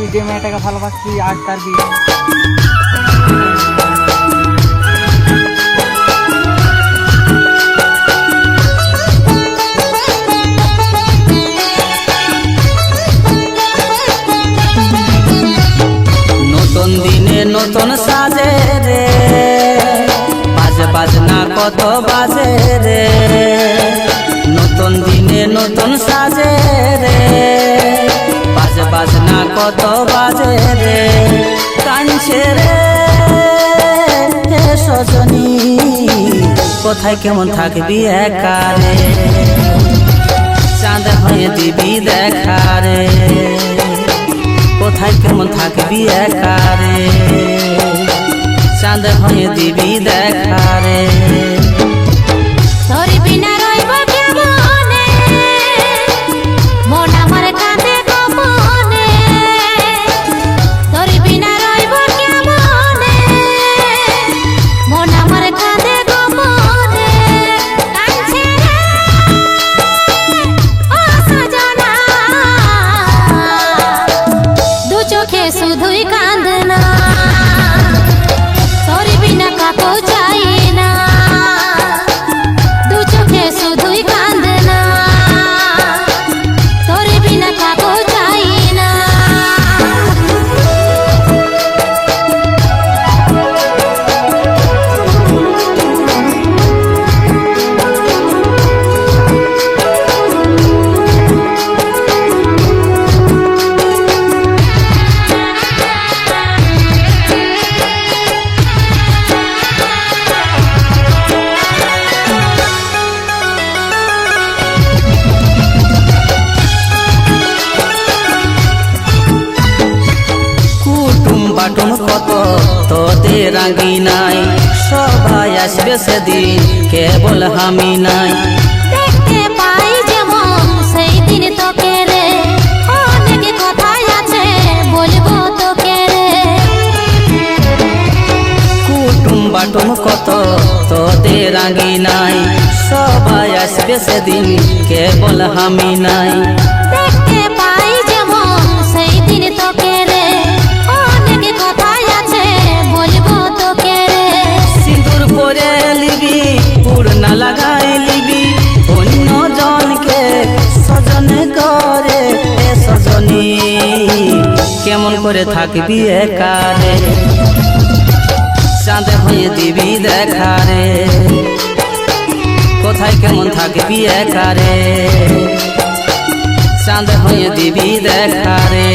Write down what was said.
তুই যে মেয়েটাকে ভালোবাসতি আজ তার বিয়ে। নতুন দিনে নতুন সাজে রে, বাজনা কত বাজে রে। নতুন দিনে নতুন সাজে রে, বাজনা কত বাজে রে। কাঁদছে রে সজনী, কোথায় কেমন থাকবি একা রে। চাঁদ হয়ে দিবি দেখা রে, কোথায় কেমন থাকবি একা রে। চাঁদ হয়ে দিবি দেখা রে। তোর বিনা রইব কেমনে, মন আমার কাঁদে গোপনে। তোর বিনা রইব কেমনে, মন আমার কাঁদে গোপনে। কাঁদছে রে ও সজনা, দু চোখে শুধুই কাঁদনা। তোর বিনা কাকো চাই না, দু চোখে শুধুই কাঁদনা। তোর বিনা কাকো চাই না। বাটন কত তোদের রাগি নাই, সবাই আসবে সেদিন কেবল আমি নাই। দেখতে পাই যেমন সেই দিন তোকে রে, অনেক কথাই আছে বলবো তোকে রে। কুটুম বাটন কত তোদের রাগি নাই, সবাই আসবে সেদিন কেবল আমি নাই। দেখতে পাই যেমন সেই দিন তোকে রে, অনেক কথাই আছে বলবো তোকে রে। সিঁদুর পরে লিবি, পুরনা লাগাই লিবি, অন্য জনকে সজন করে এ সজনী। কেমন করে থাকবি একা রে, চাঁদ হয়ে দিবি দেখা রে। কোথায় কেমন থাকবি একা রে, চাঁদ হয়ে দিবি দেখা রে।